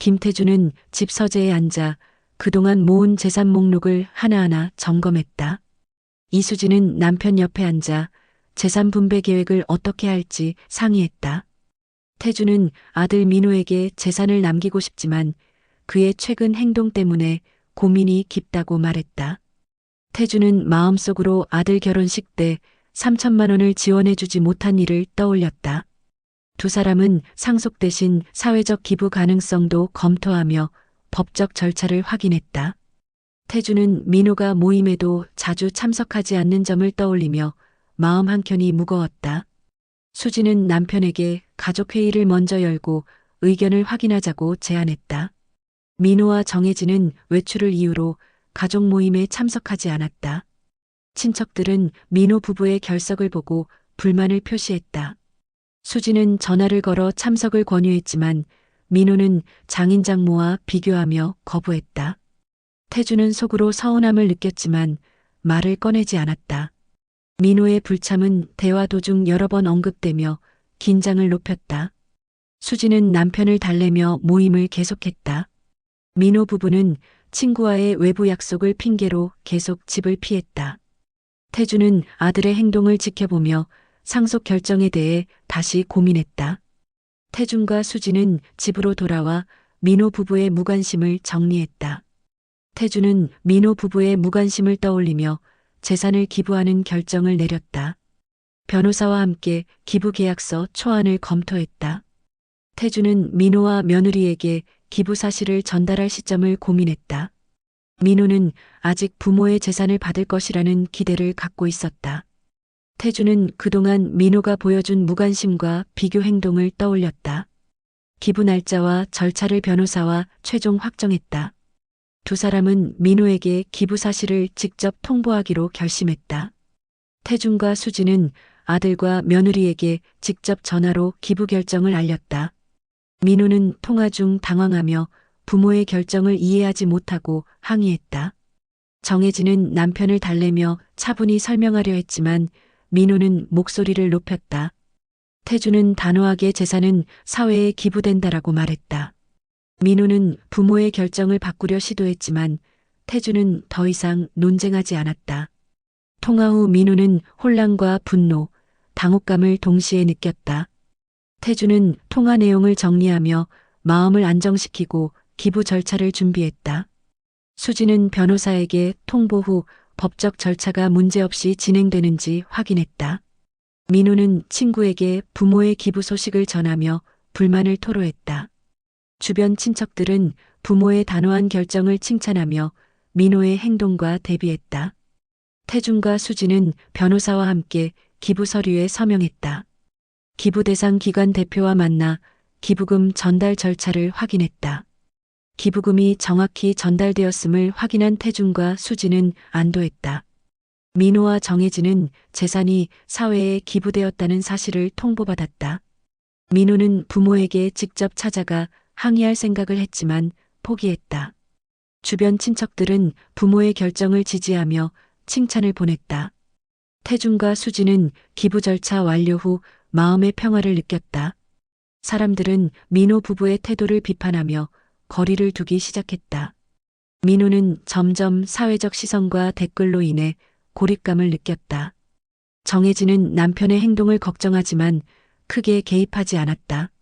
김태주는 집 서재에 앉아 그동안 모은 재산 목록을 하나하나 점검했다. 이수진은 남편 옆에 앉아 재산 분배 계획을 어떻게 할지 상의했다. 태주는 아들 민호에게 재산을 남기고 싶지만 그의 최근 행동 때문에 고민이 깊다고 말했다. 태주는 마음속으로 아들 결혼식 때 3천만 원을 지원해주지 못한 일을 떠올렸다. 두 사람은 상속 대신 사회적 기부 가능성도 검토하며 법적 절차를 확인했다. 태주는 민호가 모임에도 자주 참석하지 않는 점을 떠올리며 마음 한켠이 무거웠다. 수지는 남편에게 가족회의를 먼저 열고 의견을 확인하자고 제안했다. 민호와 정혜진은 외출을 이유로 가족 모임에 참석하지 않았다. 친척들은 민호 부부의 결석을 보고 불만을 표시했다. 수지는 전화를 걸어 참석을 권유했지만 민호는 장인 장모와 비교하며 거부했다. 태주는 속으로 서운함을 느꼈지만 말을 꺼내지 않았다. 민호의 불참은 대화 도중 여러 번 언급되며 긴장을 높였다. 수지는 남편을 달래며 모임을 계속했다. 민호 부부는 친구와의 외부 약속을 핑계로 계속 집을 피했다. 태주는 아들의 행동을 지켜보며 상속 결정에 대해 다시 고민했다. 태준과 수지는 집으로 돌아와 민호 부부의 무관심을 정리했다. 태주는 민호 부부의 무관심을 떠올리며 재산을 기부하는 결정을 내렸다. 변호사와 함께 기부 계약서 초안을 검토했다. 태주는 민호와 며느리에게 기부 사실을 전달할 시점을 고민했다. 민호는 아직 부모의 재산을 받을 것이라는 기대를 갖고 있었다. 태주는 그동안 민호가 보여준 무관심과 비교 행동을 떠올렸다. 기부 날짜와 절차를 변호사와 최종 확정했다. 두 사람은 민호에게 기부 사실을 직접 통보하기로 결심했다. 태준과 수지는 아들과 며느리에게 직접 전화로 기부 결정을 알렸다. 민호는 통화 중 당황하며 부모의 결정을 이해하지 못하고 항의했다. 정혜진은 남편을 달래며 차분히 설명하려 했지만 민호는 목소리를 높였다. 태주는 단호하게 재산은 사회에 기부된다라고 말했다. 민호는 부모의 결정을 바꾸려 시도했지만 태주는 더 이상 논쟁하지 않았다. 통화 후 민호는 혼란과 분노, 당혹감을 동시에 느꼈다. 태주는 통화 내용을 정리하며 마음을 안정시키고 기부 절차를 준비했다. 수지는 변호사에게 통보 후 법적 절차가 문제없이 진행되는지 확인했다. 민호는 친구에게 부모의 기부 소식을 전하며 불만을 토로했다. 주변 친척들은 부모의 단호한 결정을 칭찬하며 민호의 행동과 대비했다. 태준과 수지는 변호사와 함께 기부 서류에 서명했다. 기부 대상 기관 대표와 만나 기부금 전달 절차를 확인했다. 기부금이 정확히 전달되었음을 확인한 태준과 수지는 안도했다. 민호와 정혜진은 재산이 사회에 기부되었다는 사실을 통보받았다. 민호는 부모에게 직접 찾아가 항의할 생각을 했지만 포기했다. 주변 친척들은 부모의 결정을 지지하며 칭찬을 보냈다. 태준과 수지는 기부 절차 완료 후 마음의 평화를 느꼈다. 사람들은 민호 부부의 태도를 비판하며 거리를 두기 시작했다. 민호는 점점 사회적 시선과 댓글로 인해 고립감을 느꼈다. 정혜진은 남편의 행동을 걱정하지만 크게 개입하지 않았다.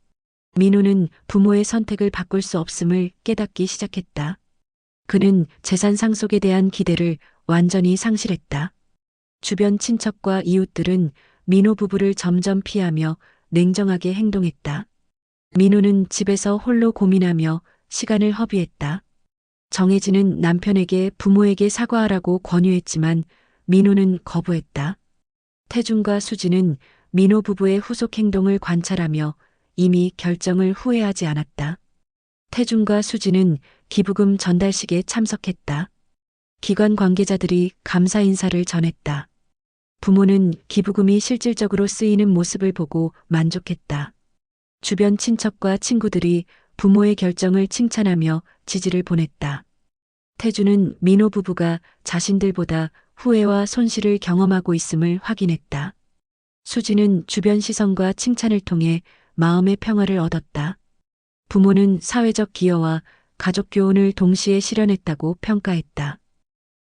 민호는 부모의 선택을 바꿀 수 없음을 깨닫기 시작했다. 그는 재산 상속에 대한 기대를 완전히 상실했다. 주변 친척과 이웃들은 민호 부부를 점점 피하며 냉정하게 행동했다. 민호는 집에서 홀로 고민하며 시간을 허비했다. 정혜진은 남편에게 부모에게 사과하라고 권유했지만 민호는 거부했다. 태준과 수지는 민호 부부의 후속 행동을 관찰하며 이미 결정을 후회하지 않았다. 태준과 수지는 기부금 전달식에 참석했다. 기관 관계자들이 감사 인사를 전했다. 부모는 기부금이 실질적으로 쓰이는 모습을 보고 만족했다. 주변 친척과 친구들이 부모의 결정을 칭찬하며 지지를 보냈다. 태주는 민호 부부가 자신들보다 후회와 손실을 경험하고 있음을 확인했다. 수지는 주변 시선과 칭찬을 통해 마음의 평화를 얻었다. 부모는 사회적 기여와 가족 교훈을 동시에 실현했다고 평가했다.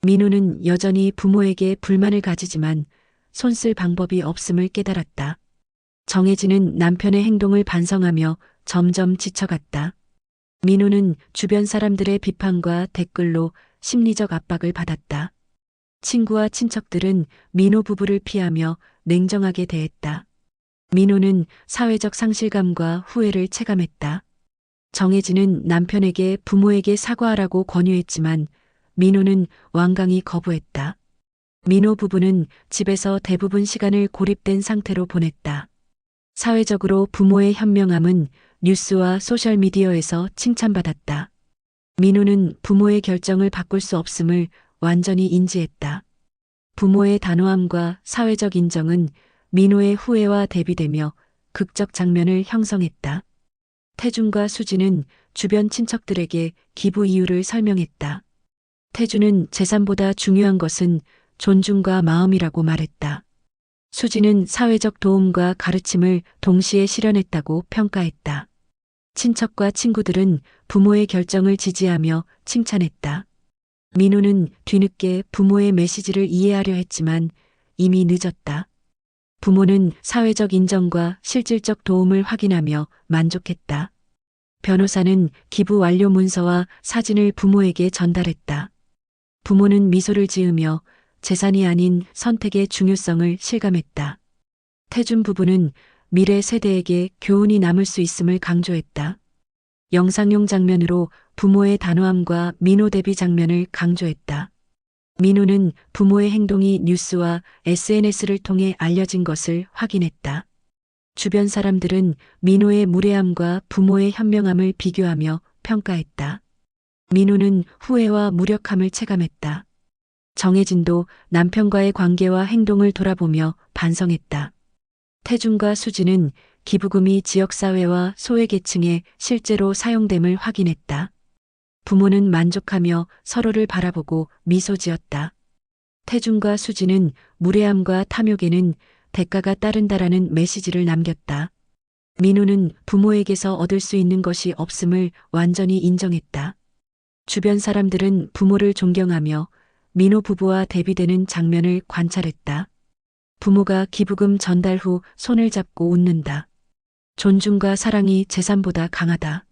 민호는 여전히 부모에게 불만을 가지지만 손쓸 방법이 없음을 깨달았다. 정혜진은 남편의 행동을 반성하며 점점 지쳐갔다. 민호는 주변 사람들의 비판과 댓글로 심리적 압박을 받았다. 친구와 친척들은 민호 부부를 피하며 냉정하게 대했다. 민호는 사회적 상실감과 후회를 체감했다. 정혜진은 남편에게 부모에게 사과하라고 권유했지만 민호는 완강히 거부했다. 민호 부부는 집에서 대부분 시간을 고립된 상태로 보냈다. 사회적으로 부모의 현명함은 뉴스와 소셜미디어에서 칭찬받았다. 민호는 부모의 결정을 바꿀 수 없음을 완전히 인지했다. 부모의 단호함과 사회적 인정은 민호의 후회와 대비되며 극적 장면을 형성했다. 태준과 수지는 주변 친척들에게 기부 이유를 설명했다. 태준은 재산보다 중요한 것은 존중과 마음이라고 말했다. 수지는 사회적 도움과 가르침을 동시에 실현했다고 평가했다. 친척과 친구들은 부모의 결정을 지지하며 칭찬했다. 민호는 뒤늦게 부모의 메시지를 이해하려 했지만 이미 늦었다. 부모는 사회적 인정과 실질적 도움을 확인하며 만족했다. 변호사는 기부 완료 문서와 사진을 부모에게 전달했다. 부모는 미소를 지으며 재산이 아닌 선택의 중요성을 실감했다. 태준 부부는 미래 세대에게 교훈이 남을 수 있음을 강조했다. 영상용 장면으로 부모의 단호함과 민호 대비 장면을 강조했다. 민호는 부모의 행동이 뉴스와 SNS를 통해 알려진 것을 확인했다. 주변 사람들은 민호의 무례함과 부모의 현명함을 비교하며 평가했다. 민호는 후회와 무력함을 체감했다. 정혜진도 남편과의 관계와 행동을 돌아보며 반성했다. 태준과 수지는 기부금이 지역사회와 소외계층에 실제로 사용됨을 확인했다. 부모는 만족하며 서로를 바라보고 미소 지었다. 태준과 수지는 무례함과 탐욕에는 대가가 따른다라는 메시지를 남겼다. 민호는 부모에게서 얻을 수 있는 것이 없음을 완전히 인정했다. 주변 사람들은 부모를 존경하며 민호 부부와 대비되는 장면을 관찰했다. 부모가 기부금 전달 후 손을 잡고 웃는다. 존중과 사랑이 재산보다 강하다.